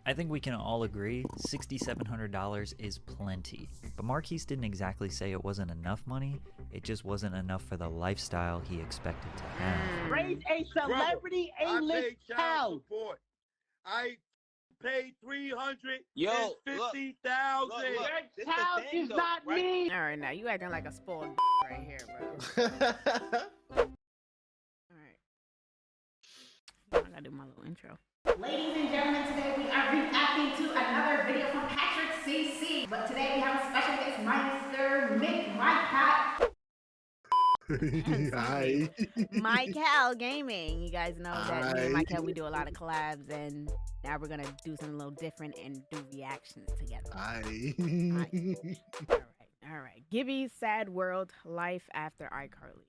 I think we can all agree $6,700 is plenty. But Marquise didn't exactly say it wasn't enough money, it just wasn't enough for the lifestyle he expected to have. Raise a celebrity A-list house. I paid $350,000. Your child is not me. All right, now you acting like a spoiled right here, bro. All right. I gotta do my little intro. Ladies and gentlemen, today we are reacting to another video from Patrick CC. But today we have a special guest, Mr. Mikel. Hi. Mikel Gaming. You guys know that me and Mikel, we do a lot of collabs, and now we're gonna do something a little different and do reactions together. Hi. All right. Gibby's Sad World, Life After iCarly.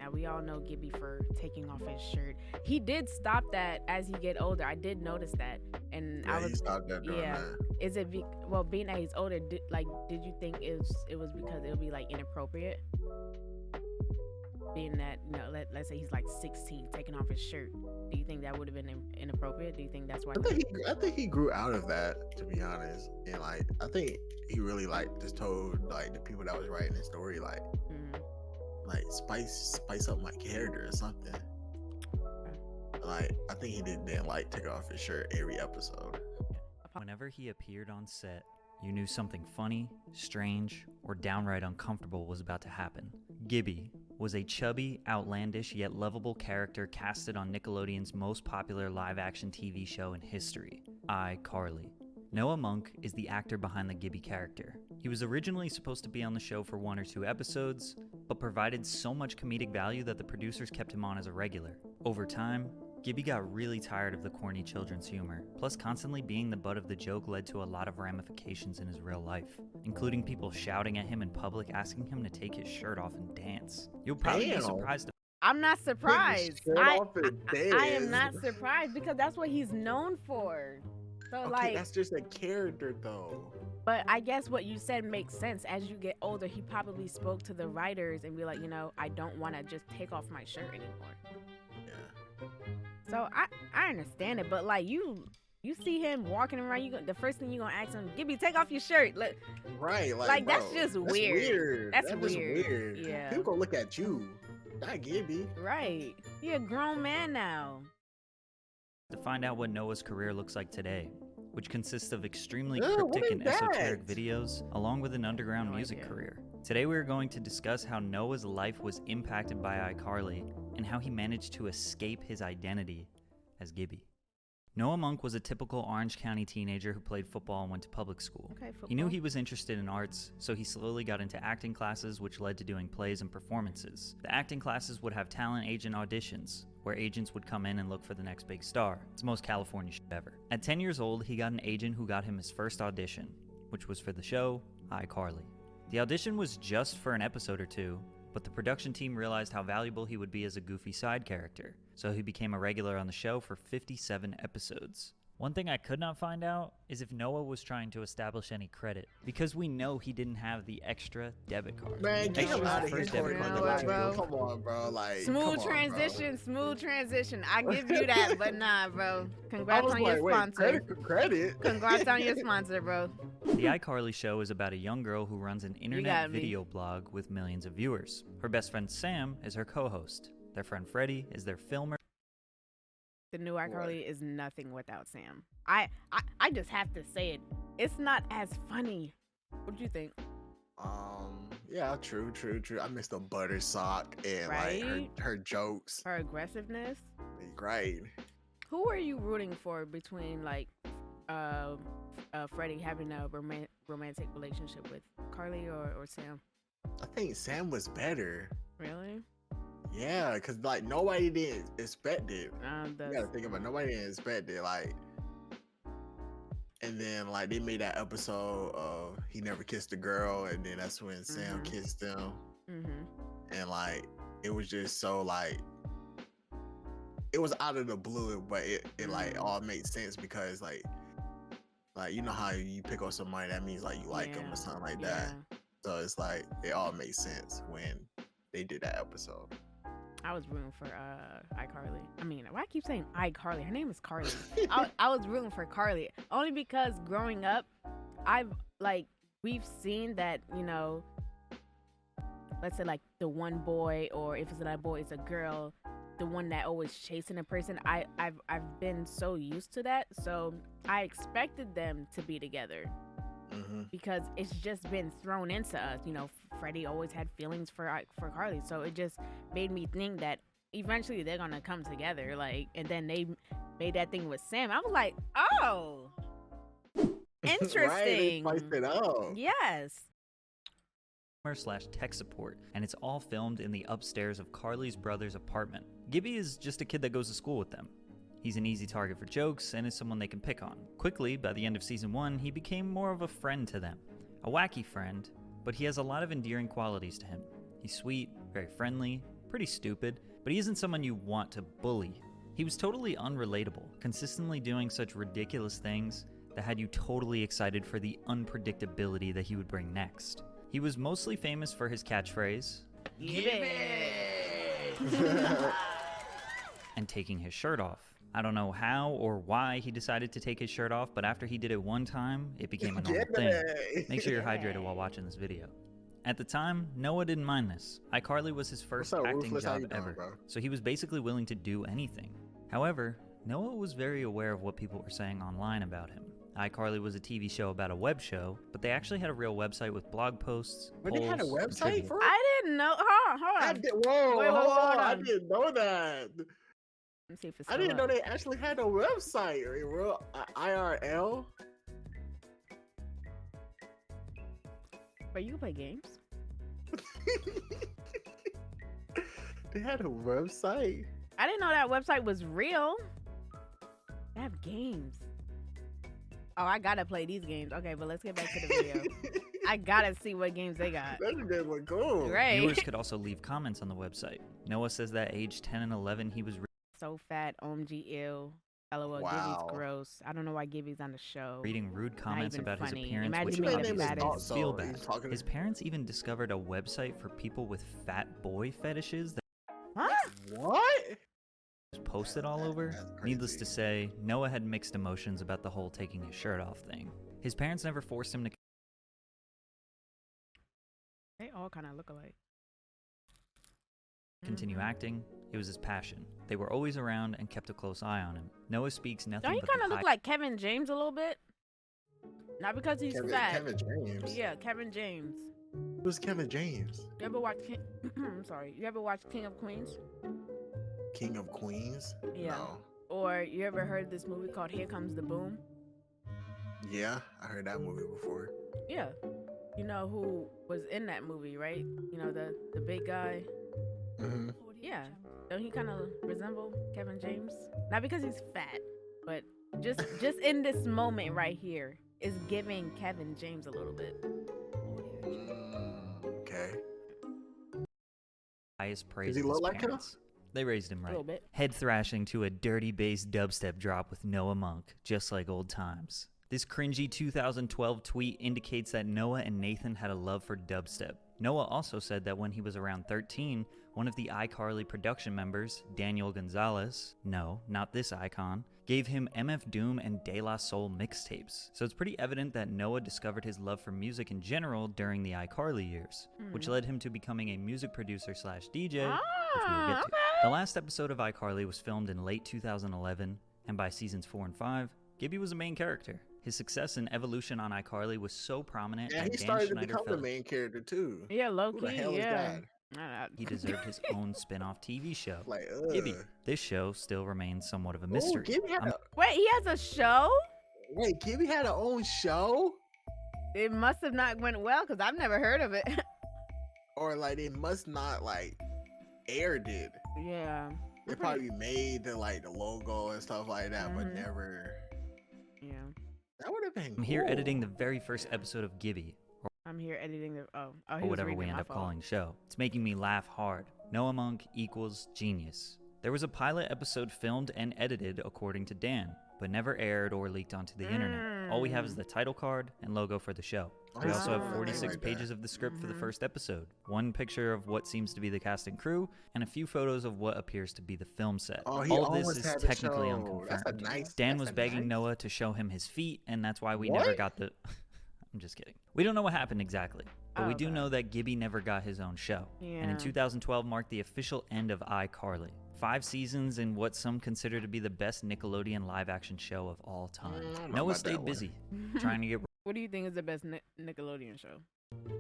Now we all know Gibby for taking off his shirt. He did stop that as he get older. I did notice that, and Yeah, I was he stopped that doing that. Is it being that he's older? Did you think it was because it would be like inappropriate? Being that, you know, let's say he's like 16, taking off his shirt. Do you think that would have been inappropriate? Do you think that's why? I think he grew out of that, to be honest. And like, I think he really like just told like the people that was writing the story like, like spice up my character or something. Like, I think he didn't like take off his shirt every episode. Whenever he appeared on set, you knew something funny, strange, or downright uncomfortable was about to happen. Gibby was a chubby, outlandish, yet lovable character casted on Nickelodeon's most popular live-action TV show in history, iCarly. Noah Monk is the actor behind the Gibby character. He was originally supposed to be on the show for 1 or 2 episodes, but provided so much comedic value that the producers kept him on as a regular. Over time, Gibby got really tired of the corny children's humor, plus constantly being the butt of the joke led to a lot of ramifications in his real life, including people shouting at him in public asking him to take his shirt off and dance. You'll probably be surprised. I'm not surprised. I am am not surprised because that's what he's known for. So okay, like, that's just a character though. but I guess what you said makes sense. As you get older, he probably spoke to the writers and be like, you know, I don't want to just take off my shirt anymore. Yeah. So I understand it, but like you see him walking around, the first thing you're gonna ask him, Gibby, take off your shirt. Right, like bro, that's just that's weird. That's just weird. Yeah. People gonna look at you, not Gibby. Right. You're a grown man now. To find out what Noah's career looks like today, which consists of extremely cryptic and esoteric videos, along with an underground music career. Today we are going to discuss how Noah's life was impacted by iCarly, and how he managed to escape his identity as Gibby. Noah Monk was a typical Orange County teenager who played football and went to public school. He knew he was interested in arts, so he slowly got into acting classes, which led to doing plays and performances. The acting classes would have talent agent auditions, where agents would come in and look for the next big star. It's the most California shit ever. At 10 years old, he got an agent who got him his first audition, which was for the show iCarly. The audition was just for an episode or 2, but the production team realized how valuable he would be as a goofy side character, so he became a regular on the show for 57 episodes. One thing I could not find out is if Noah was trying to establish any credit, because we know he didn't have the extra debit card. Man, get him out of here, bro. Come on, bro. Like, smooth transition. I give you that, but nah, bro. Congrats on your sponsor. Credit. Congrats on your sponsor, bro. The iCarly show is about a young girl who runs an internet video blog with millions of viewers. Her best friend Sam is her co-host. Their friend Freddie is their filmer. The new iCarly is nothing without Sam. I just have to say it. It's not as funny. What do you think? Yeah, true. I missed the butter sock and like her jokes. Her aggressiveness. Right. Who are you rooting for between like Freddie having a romantic relationship with Carly or Sam? I think Sam was better. Really? Yeah, because like nobody didn't expect it. You gotta think about it. Nobody didn't expect it. Like, and then like they made that episode of he never kissed a girl, and then that's when Sam kissed him. And like it was just so like it was out of the blue, but it like all made sense because like you know how you pick up somebody that means like you like them or something like that. So it's like it all made sense when they did that episode. I was rooting for iCarly. I mean, why I keep saying iCarly? Her name is Carly. I was rooting for Carly only because growing up, we've seen that, you know, let's say like the one boy, or if it's not a boy, it's a girl, the one that always chasing a person. I've been so used to that, so I expected them to be together. Because it's just been thrown into us, you know. Freddie always had feelings for Carly, so it just made me think that eventually they're gonna come together. Like, and then they made that thing with Sam. I was like, oh, interesting. Right, they spiced it up. Yes. / tech support, and it's all filmed in the upstairs of Carly's brother's apartment. Gibby is just a kid that goes to school with them. He's an easy target for jokes and is someone they can pick on. Quickly, by the end of season 1, he became more of a friend to them. A wacky friend, but he has a lot of endearing qualities to him. He's sweet, very friendly, pretty stupid, but he isn't someone you want to bully. He was totally unrelatable, consistently doing such ridiculous things that had you totally excited for the unpredictability that he would bring next. He was mostly famous for his catchphrase, Give it! and taking his shirt off. I don't know how or why he decided to take his shirt off, but after he did it one time, it became a normal thing. Make sure you're hydrated while watching this video. At the time, Noah didn't mind this. iCarly was his first acting job ever, so he was basically willing to do anything. However, Noah was very aware of what people were saying online about him. iCarly was a TV show about a web show, but they actually had a real website with blog posts, But they had a website for it? I didn't know. Hold on. Whoa, Wait, hold on. hold I on. didn't know that. Let's see if it's I didn't still know up. they actually had a website. Real IRL. But you can play games. They had a website. I didn't know that website was real. They have games. Oh, I gotta play these games. Okay, but let's get back to the video. I gotta see what games they got. That game look cool. Right. Viewers could also leave comments on the website. Noah says that age 10 and 11, he was So fat, OMG ill. LOL, Wow. Gibby's gross. I don't know why Gibby's on the show. reading rude comments even about his funny. appearance, Imagine which being made the him fattest. feel So, bad. he's talking- His parents even discovered a website for people with fat boy fetishes that Huh? What? was posted all over. That's crazy. Needless to say, Noah had mixed emotions about the whole taking his shirt off thing. His parents never forced him to They all kind of look alike. continue acting. It was his passion. They were always around and kept a close eye on him. Noah speaks nothing Don't he but kind the of look high- like Kevin James a little bit? Not because he's fat. Kevin James. Yeah, Kevin James. Who's Kevin James? You ever watch I'm sorry. You ever watch King of Queens? King of Queens? Yeah. No. Or you ever heard this movie called Here Comes the Boom? Yeah, I heard that movie before. Yeah. You know who was in that movie, right? You know, the big guy. Mm-hmm. Yeah. Don't he kind of resemble Kevin James? Not because he's fat, but just in this moment right here is giving Kevin James a little bit. Okay. highest praise Does he of look his like him? parents. They raised him A right. little bit. Head thrashing to a dirty bass dubstep drop with Noah Monk, just like old times. This cringy 2012 tweet indicates that Noah and Nathan had a love for dubstep. Noah also said that when he was around 13, one of the iCarly production members, Daniel Gonzalez, no, not this icon, gave him MF Doom and De La Soul mixtapes. So it's pretty evident that Noah discovered his love for music in general during the iCarly years, which led him to becoming a music producer / DJ, which we'll get to. The last episode of iCarly was filmed in late 2011, and by seasons 4 and 5, Gibby was a main character. His success and evolution on iCarly was so prominent Yeah, that he Dan started to Schneider become the felt main character too. Yeah, low Who the key. hell is Yeah. that? he deserved his own spin-off TV show. Like, Gibby. This show still remains somewhat of a Oh, mystery. Gibby had Wait, he has a show? wait, Gibby had her own show? It must have not went well because I've never heard of it. Or like they must not like aired it. Yeah. They probably made the like the logo and stuff like that, but never. Yeah. That would have been. I'm here cool. editing the very first episode of Gibby, I'm here editing the he or was whatever reading we it, end my up fault. calling show. It's making me laugh hard. Noah Monk equals genius. There was a pilot episode filmed and edited according to Dan, but never aired or leaked onto the internet. All we have is the title card and logo for the show. We also have 46 pages of the script for the first episode, one picture of what seems to be the cast and crew, and a few photos of what appears to be the film set. All of this is technically unconfirmed. Dan was begging Noah to show him his feet, and that's why we never got the... I'm just kidding. We don't know what happened exactly, but we do know that Gibby never got his own show. And in 2012 marked the official end of iCarly. 5 seasons in what some consider to be the best Nickelodeon live-action show of all time. Noah stayed busy, trying to get... What do you think is the best Nickelodeon show?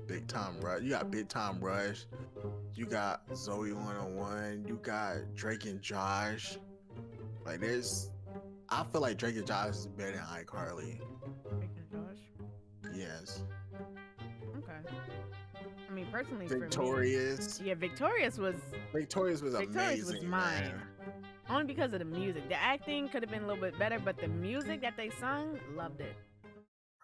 Big Time Rush. You got Big Time Rush. You got Zoe 101. You got Drake and Josh. Like, there's... I feel like Drake and Josh is better than iCarly. Drake and Josh? Yes. Okay. I mean, personally, Victorious. For me, Victorious was amazing. Victorious was mine. Man. Only because of the music. The acting could have been a little bit better, but the music that they sung, loved it.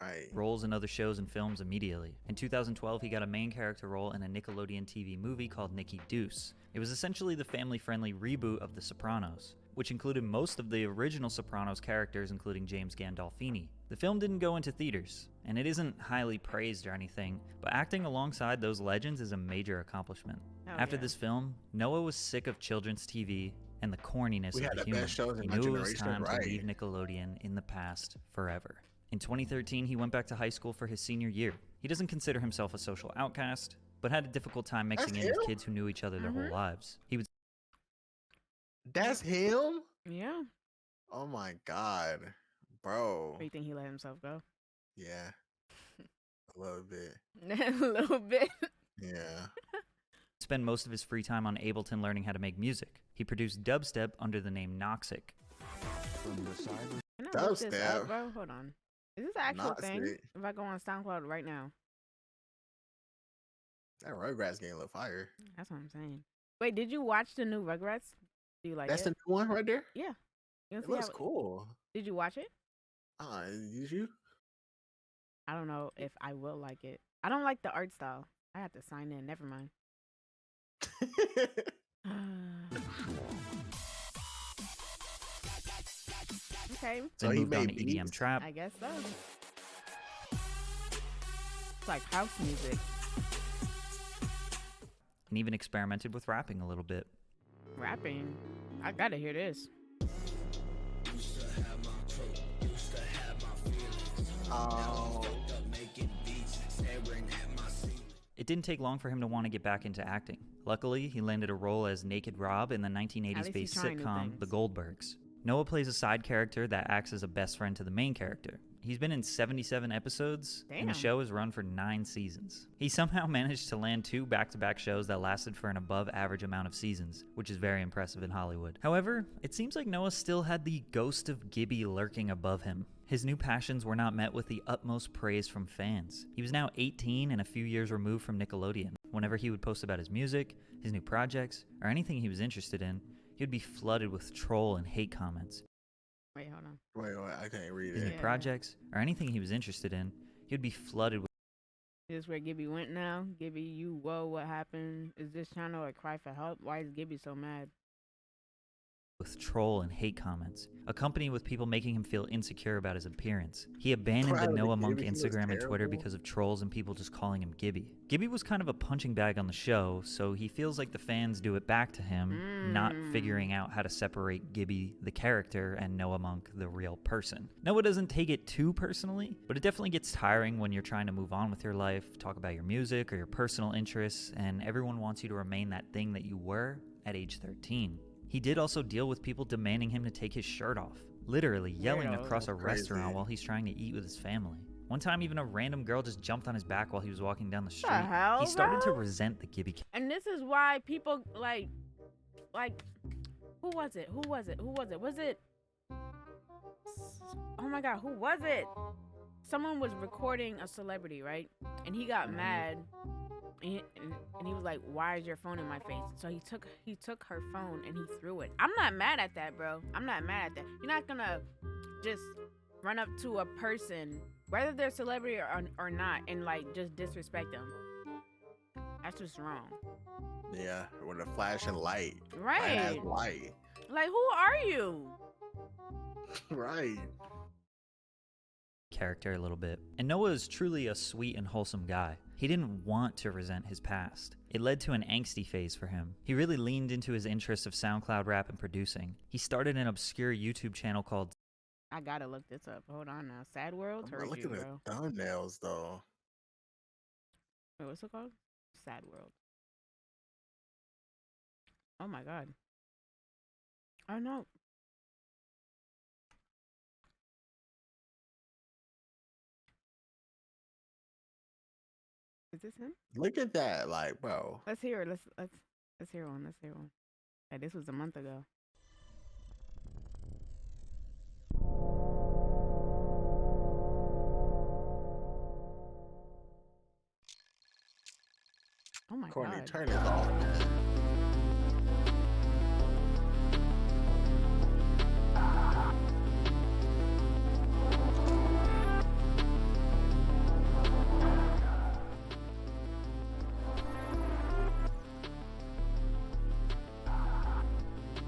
Right. Roles in other shows and films immediately. In 2012, he got a main character role in a Nickelodeon TV movie called Nicky Deuce. It was essentially the family-friendly reboot of The Sopranos, which included most of the original Sopranos characters, including James Gandolfini. The film didn't go into theaters, and it isn't highly praised or anything, but acting alongside those legends is a major accomplishment. After this film, Noah was sick of children's TV and the corniness of the humor. He knew it was time to leave Nickelodeon in the past forever. In 2013, he went back to high school for his senior year. He doesn't consider himself a social outcast, but had a difficult time mixing in with kids who knew each other their whole lives. He would... That's him? Yeah. Oh my God. Bro. Do you think he let himself go? Yeah. A little bit. A little bit? Yeah. Spent most of his free time on Ableton learning how to make music. He produced dubstep under the name Noxic. Can I look this up, bro? Hold on. Is this an actual thing? If I go on SoundCloud right now. That Rugrats game look fire. That's what I'm saying. Wait, did you watch the new Rugrats? Do you like That's it? the new one right there? Yeah. It looks cool. Did you watch it? Did you? I don't know if I will like it. I don't like the art style. I have to sign in. Never mind. Okay. So he moved on to EDM trap. I guess so. It's like house music. And even experimented with rapping a little bit. Rapping? I gotta hear this. Oh. It didn't take long for him to want to get back into acting. Luckily, he landed a role as Naked Rob in the 1980s-based sitcom The Goldbergs. Noah plays a side character that acts as a best friend to the main character. He's been in 77 episodes, and the show has run for 9 seasons. He somehow managed to land 2 back-to-back shows that lasted for an above-average amount of seasons, which is very impressive in Hollywood. However, it seems like Noah still had the ghost of Gibby lurking above him. His new passions were not met with the utmost praise from fans. He was now 18 and a few years removed from Nickelodeon. Whenever he would post about his music, his new projects, or anything he was interested in, he would be flooded with troll and hate comments. Wait, hold on. Wait, I can't read his it. New projects, or anything he was interested in, he would be flooded with... Is this where Gibby went now? Gibby, what happened? Is this channel a cry for help? Why is Gibby so mad? With troll and hate comments, accompanied with people making him feel insecure about his appearance. He abandoned the Noah Monk Instagram and Twitter because of trolls and people just calling him Gibby. Gibby was kind of a punching bag on the show, so he feels like the fans do it back to him, not figuring out how to separate Gibby, the character, and Noah Monk, the real person. Noah doesn't take it too personally, but it definitely gets tiring when you're trying to move on with your life, talk about your music or your personal interests, and everyone wants you to remain that thing that you were at age 13. He did also deal with people demanding him to take his shirt off, literally yelling across a restaurant while he's trying to eat with his family. One time, even a random girl just jumped on his back while he was walking down the street. He started to resent the Gibby. And this is why people like, who was it? Was it? Oh my God, who was it? Someone was recording a celebrity, right? And he got mad. And he was like, why is your phone in my face? So he took her phone and he threw it. I'm not mad at that, bro. I'm not mad at that. You're not gonna just run up to a person, whether they're a celebrity or not, and like just disrespect them. That's just wrong. Yeah, with a flashing light. Right. Light. Like, who are you? Right. character a little bit. And Noah is truly a sweet and wholesome guy. He didn't want to resent his past. It led to an angsty phase for him. He really leaned into his interests of SoundCloud rap and producing. He started an obscure YouTube channel called... I gotta look this up. Hold on now. Sad World? I'm not looking at thumbnails though. Wait, what's it called? Sad World. Oh my god. Oh no. Is this him? Look at that, like, bro. Let's hear it. Let's hear one. Let's hear one. Hey, this was a month ago. Oh my Courtney, god. turn it off, man.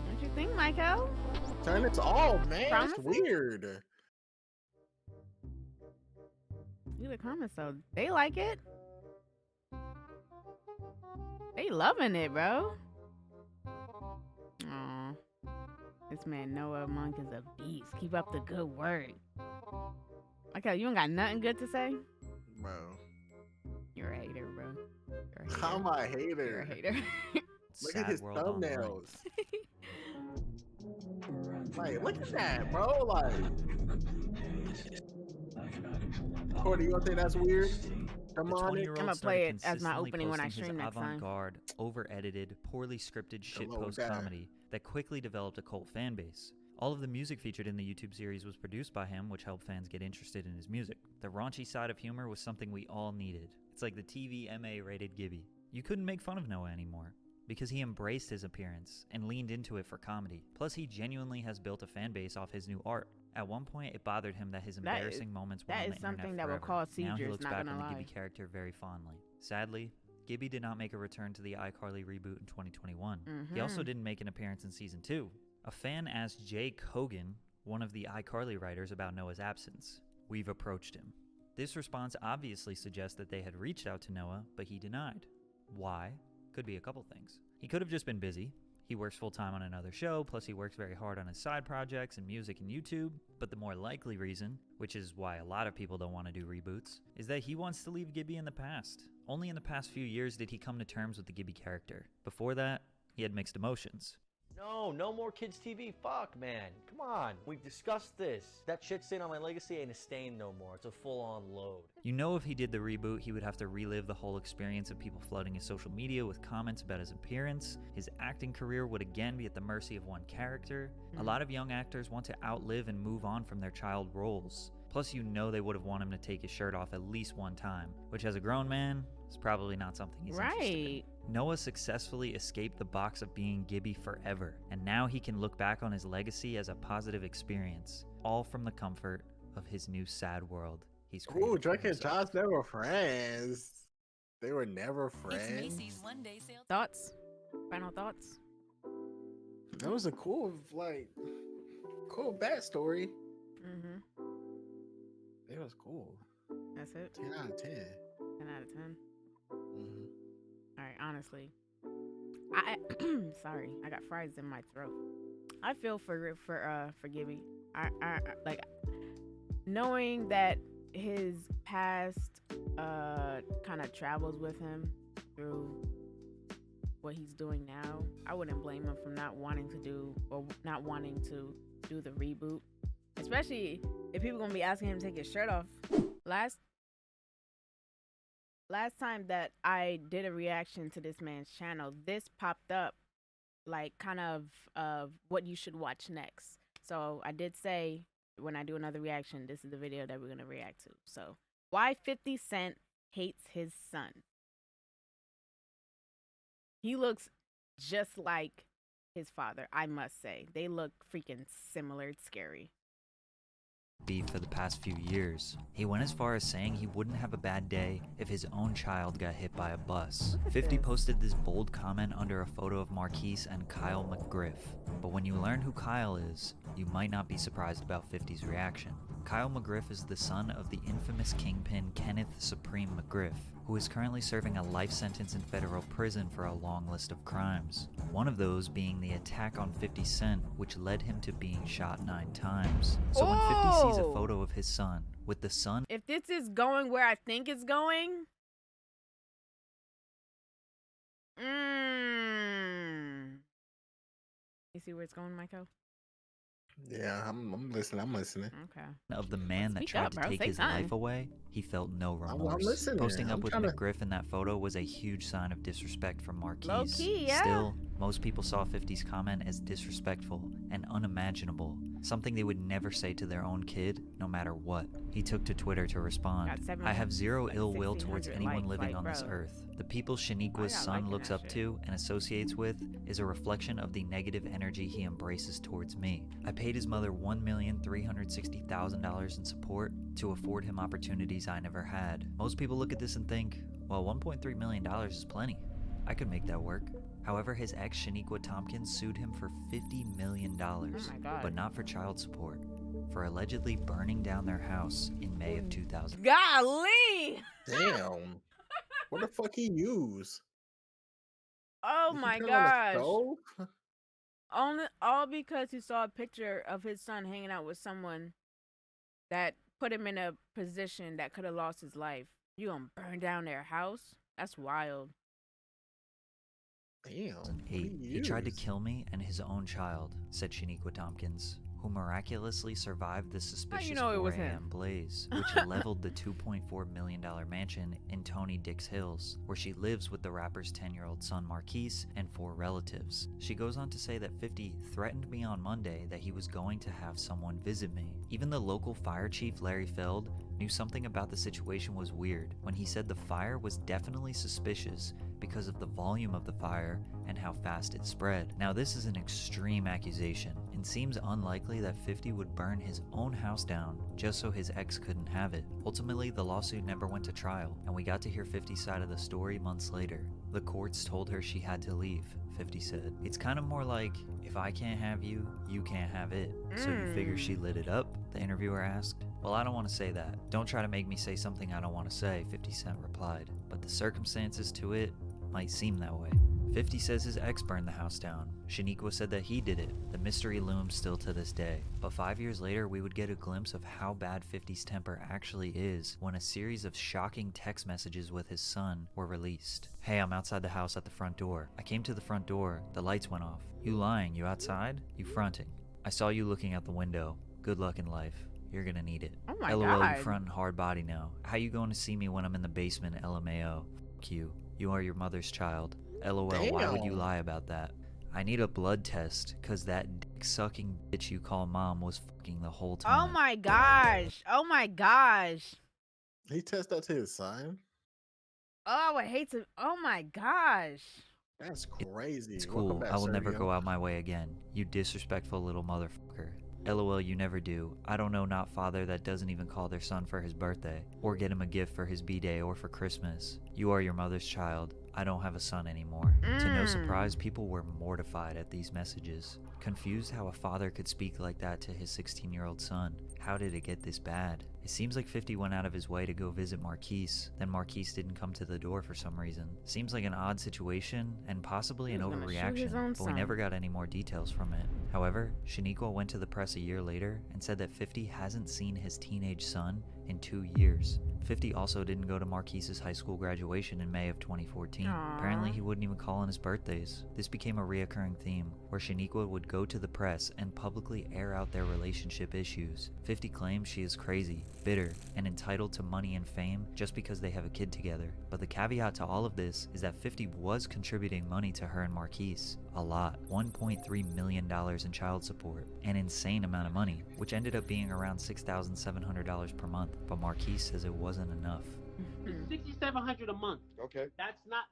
What you think, Mikel? Turn it off, man. Promising? It's weird. Look at the comments though. They like it. They loving it, bro. Aw. This man Noah Monk is a beast. Keep up the good work. Okay, you ain't got nothing good to say? Bro. You're a hater, bro. You're a hater. How am I a hater? You're a hater. Look at his thumbnails. Like, look at that, bro. Like, Courtney, you don't think that's weird? Come on, I'm gonna play it as my opening when I stream next time. Avant-garde, over-edited, poorly scripted shitpost comedy that quickly developed a cult fan base. All of the music featured in the YouTube series was produced by him, which helped fans get interested in his music. The raunchy side of humor was something we all needed. It's like the TV MA-rated Gibby. You couldn't make fun of Noah anymore, because he embraced his appearance and leaned into it for comedy. Plus, he genuinely has built a fan base off his new art. At one point, it bothered him that his embarrassing moments were on the internet forever. That will cause seizures, now he looks back on the lie. Gibby character very fondly. Sadly, Gibby did not make a return to the iCarly reboot in 2021. He also didn't make an appearance in season 2. A fan asked Jay Kogan, one of the iCarly writers, about Noah's absence. We've approached him. This response obviously suggests that they had reached out to Noah, but he denied. Why? Could be a couple things. He could have just been busy. He works full-time on another show, plus he works very hard on his side projects and music and YouTube. But the more likely reason, which is why a lot of people don't want to do reboots, is that he wants to leave Gibby in the past. Only in the past few years did he come to terms with the Gibby character. Before that, he had mixed emotions. No more kids TV. Fuck, man. Come on. We've discussed this. That shit stain on my legacy ain't a stain no more. It's a full-on load. You know, if he did the reboot, he would have to relive the whole experience of people flooding his social media with comments about his appearance. His acting career would again be at the mercy of one character. A lot of young actors want to outlive and move on from their child roles. Plus, you know they would have wanted him to take his shirt off at least one time, which as a grown man, is probably not something he's interested in. Noah successfully escaped the box of being Gibby forever, and now he can look back on his legacy as a positive experience, all from the comfort of his new sad world he's created. Ooh, Drake and Josh never friends. They were never friends. Thoughts? Final thoughts? That was a cool backstory. It was cool. That's it? 10 out of 10. 10 out of 10? Mm-hmm. All right, honestly, sorry, I got fries in my throat. I feel for Gibby. I like knowing that his past kind of travels with him through what he's doing now. I wouldn't blame him for not wanting to do the reboot, especially if people gonna be asking him to take his shirt off. Last time that I did a reaction to this man's channel, this popped up like kind of what you should watch next. So I did say when I do another reaction, this is the video that we're going to react to. So why 50 Cent hates his son. He looks just like his father, I must say. They look freaking similar. It's scary. Beef for the past few years. He went as far as saying he wouldn't have a bad day if his own child got hit by a bus. 50 posted this bold comment under a photo of Marquise and Kyle McGriff. But when you learn who Kyle is, you might not be surprised about 50's reaction. Kyle McGriff is the son of the infamous kingpin Kenneth Supreme McGriff, who is currently serving a life sentence in federal prison for a long list of crimes. One of those being the attack on 50 Cent, which led him to being shot 9 times. So when 50 sees a photo of his son, with the son... If this is going where I think it's going... You see where it's going, Michael? Yeah, I'm listening. Okay. Of the man that tried to take his life away, he felt no remorse. Posting up with McGriff in that photo was a huge sign of disrespect from Marquise. Low-key, yeah. Still, most people saw 50's comment as disrespectful and unimaginable, something they would never say to their own kid, no matter what. He took to Twitter to respond, "I have zero ill will towards anyone living on this earth. The people Shaniqua's son looks up to and associates with is a reflection of the negative energy he embraces towards me. I paid his mother $1,360,000 in support to afford him opportunities I never had. Most people look at this and think, well, $1.3 million is plenty. I could make that work." However, his ex Shaniqua Tompkins sued him for $50 million, but not for child support, for allegedly burning down their house in May of 2000. Golly! Damn. What the fuck he use? Oh my gosh. All because he saw a picture of his son hanging out with someone that put him in a position that could have lost his life. You gonna burn down their house? That's wild. Damn. He tried to kill me and his own child, said Shaniqua Tompkins, who miraculously survived the suspicious 4 a.m. blaze, which leveled the $2.4 million mansion in Tony Dix Hills, where she lives with the rapper's 10-year-old son Marquise and 4 relatives. She goes on to say that 50 threatened me on Monday that he was going to have someone visit me. Even the local fire chief, Larry Feld, knew something about the situation was weird when he said the fire was definitely suspicious because of the volume of the fire and how fast it spread. Now, this is an extreme accusation and seems unlikely that 50 would burn his own house down just so his ex couldn't have it. Ultimately, the lawsuit never went to trial, and we got to hear 50's side of the story months later. The courts told her she had to leave, 50 said. It's kind of more like, if I can't have you, you can't have it. So you figure she lit it up? The interviewer asked. Well, I don't want to say that. Don't try to make me say something I don't want to say, 50 Cent replied. But the circumstances to it might seem that way. 50 says his ex burned the house down. Shaniqua said that he did it. The mystery looms still to this day. But 5 years later, we would get a glimpse of how bad 50's temper actually is when a series of shocking text messages with his son were released. "Hey, I'm outside the house at the front door. I came to the front door. The lights went off. You lying? You outside? You fronting? I saw you looking out the window. Good luck in life. You're gonna need it. Oh my LOL, God. you frontin' hard body now. How you going to see me when I'm in the basement? LMAO. F you. You are your mother's child. LOL, why would you lie about that? I need a blood test, cause that dick-sucking bitch you call mom was fucking the whole time." Oh my gosh. Oh my gosh. He tested out to his son? Oh, I would hate to. Oh my gosh. That's crazy. It's cool. Back, I will never Sergio. go out my way again. You disrespectful little motherfucker. LOL, you never do. I don't know not father that doesn't even call their son for his birthday, or get him a gift for his B-day or for Christmas. You are your mother's child. I don't have a son anymore. To no surprise, people were mortified at these messages, confused how a father could speak like that to his 16-year-old son. How did it get this bad? It seems like 50 went out of his way to go visit Marquise, then Marquise didn't come to the door for some reason. Seems like an odd situation, and possibly an overreaction, but we never got any more details from it. However, Shaniqua went to the press a year later and said that 50 hasn't seen his teenage son in 2 years. 50 also didn't go to Marquise's high school graduation in May of 2014. Apparently, he wouldn't even call on his birthdays. This became a reoccurring theme, where Shaniqua would go to the press and publicly air out their relationship issues. 50 claims she is crazy, bitter, and entitled to money and fame just because they have a kid together. But the caveat to all of this is that 50 was contributing money to her and Marquise. A lot. $1.3 million in child support. An insane amount of money, which ended up being around $6,700 per month. But Marquise says it wasn't enough. It's $6,700 a month. Okay. That's not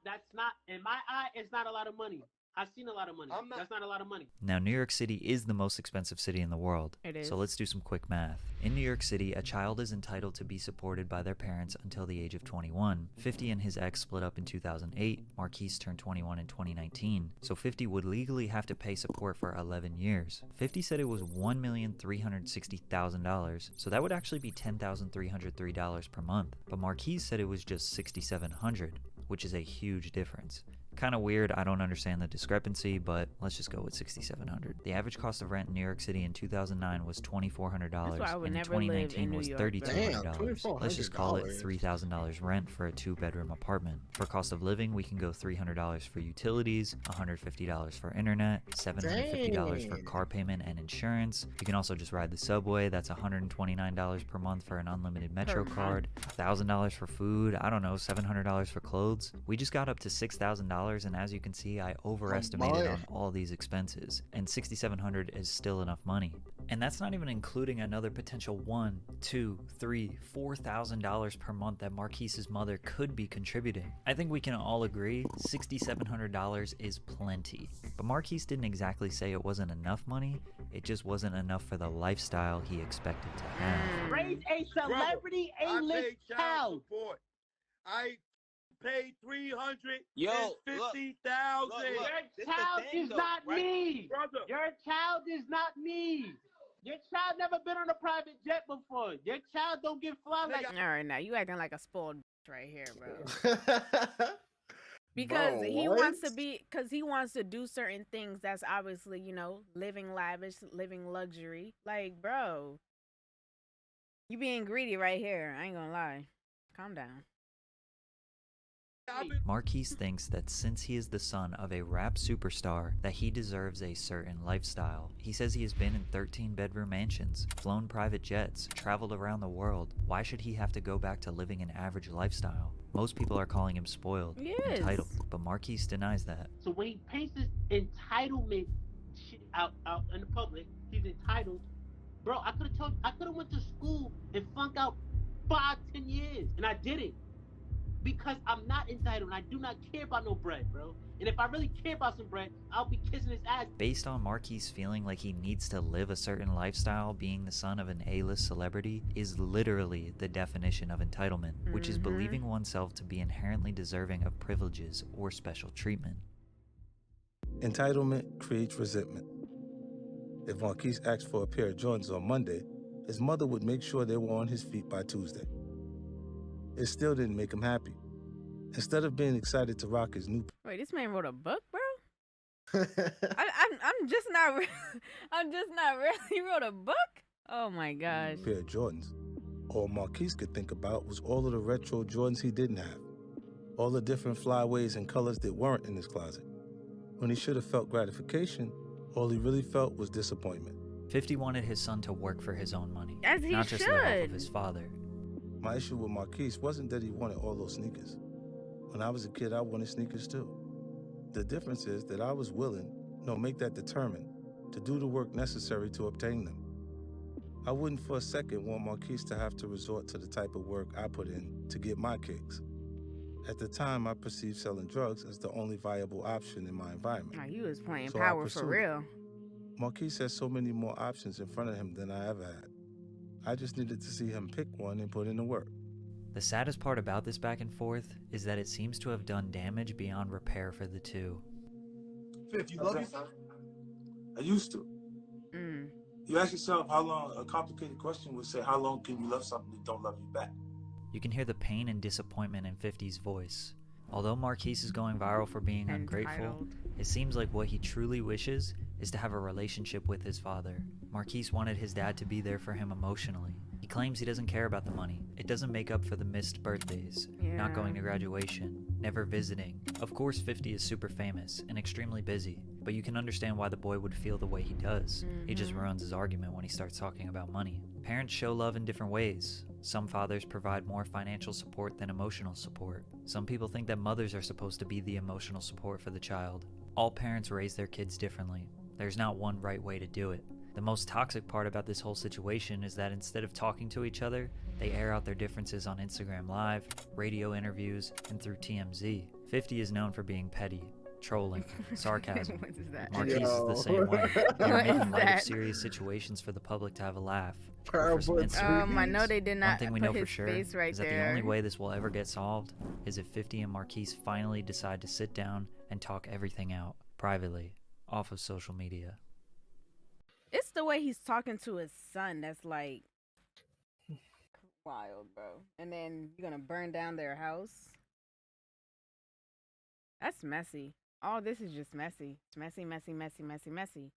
in my eye, it's not a lot of money. I've seen a lot of money. That's not a lot of money. Now, New York City is the most expensive city in the world. It is. So let's do some quick math. In New York City, a child is entitled to be supported by their parents until the age of 21. 50 and his ex split up in 2008. Marquise turned 21 in 2019. So 50 would legally have to pay support for 11 years. 50 said it was $1,360,000. So that would actually be $10,303 per month. But Marquise said it was just $6,700, which is a huge difference. Kind of weird, I don't understand the discrepancy, but let's just go with $6,700. The average cost of rent in New York City in 2009 was $2,400, and in 2019 was $3,200. Let's just call it $3,000 rent for a 2-bedroom apartment. For cost of living, we can go $300 for utilities, $150 for internet, $750 for car payment and insurance. You can also just ride the subway, that's $129 per month for an unlimited Metro card, $1,000 for food, I don't know, $700 for clothes. We just got up to $6,000, and as you can see, I overestimated on all these expenses, and $6,700 is still enough money. And that's not even including another potential $1,000, $2,000, $3,000, $4,000 per month that Marquise's mother could be contributing. I think we can all agree $6,700 is plenty. But Marquise didn't exactly say it wasn't enough money, it just wasn't enough for the lifestyle he expected to have. Raise a celebrity A-list child. I paid $350,000. Your child is not me. Brother. Your child is not me. Your child never been on a private jet before. Your child don't get fly like. All right, now you acting like a spoiled right here, bro. Because Bro, he what? wants to be, because he wants to do certain things that's obviously, you know, living lavish, living luxury. Like, bro, you being greedy right here. I ain't gonna lie. Calm down. Marquise thinks that since he is the son of a rap superstar, that he deserves a certain lifestyle. He says he has been in 13-bedroom mansions, flown private jets, traveled around the world. Why should he have to go back to living an average lifestyle? Most people are calling him spoiled, entitled, but Marquise denies that. So when he paints this entitlement shit out in the public, he's entitled. Bro, I could have went to school and flunked out 5-10 years, and I didn't. Because I'm not entitled and I do not care about no bread, bro. And if I really care about some bread, I'll be kissing his ass. Based on Marquise feeling like he needs to live a certain lifestyle, being the son of an A-list celebrity is literally the definition of entitlement, which is believing oneself to be inherently deserving of privileges or special treatment. Entitlement creates resentment. If Marquise asked for a pair of Jordans on Monday, his mother would make sure they were on his feet by Tuesday. It still didn't make him happy. Instead of being excited to rock his new... Wait, this man wrote a book, bro? I'm just not real. I'm just not real. He wrote a book? Oh my gosh. Pair of Jordans. All Marquise could think about was all of the retro Jordans he didn't have. All the different flyaways and colors that weren't in his closet. When he should have felt gratification, all he really felt was disappointment. 50 wanted his son to work for his own money, As he not just live off of should. his father. My issue with Marquise wasn't that he wanted all those sneakers. When I was a kid, I wanted sneakers too. The difference is that I was willing, make that determined, to do the work necessary to obtain them. I wouldn't for a second want Marquise to have to resort to the type of work I put in to get my kicks. At the time, I perceived selling drugs as the only viable option in my environment. Oh, he was playing So I power for pursued it. real. Marquise has so many more options in front of him than I ever had. I just needed to see him pick one and put in the work. The saddest part about this back and forth is that it seems to have done damage beyond repair for the two. Fifth, you love yourself? I used to. You ask yourself how long, a complicated question would say, how long can you love something that don't love you back? You can hear the pain and disappointment in 50's voice. Although Marquise is going viral for being ungrateful, it seems like what he truly wishes is to have a relationship with his father. Marquise wanted his dad to be there for him emotionally. He claims he doesn't care about the money. It doesn't make up for the missed birthdays, not going to graduation, never visiting. Of course 50 is super famous and extremely busy, but you can understand why the boy would feel the way he does. He just ruins his argument when he starts talking about money. Parents show love in different ways. Some fathers provide more financial support than emotional support. Some people think that mothers are supposed to be the emotional support for the child. All parents raise their kids differently. There's not one right way to do it. The most toxic part about this whole situation is that instead of talking to each other, they air out their differences on Instagram Live, radio interviews, and through TMZ. 50 is known for being petty. trolling, sarcasm. What is that? Marquise is the same way. They are making light of serious situations for the public to have a laugh. Or for some instant I know they did not One thing we put know for his sure face right is that there. the only way this will ever get solved is if 50 and Marquise finally decide to sit down and talk everything out privately off of social media. It's the way he's talking to his son that's like wild, bro. And then you're gonna burn down their house. That's messy. All this is just messy. It's messy, messy, messy, messy, messy.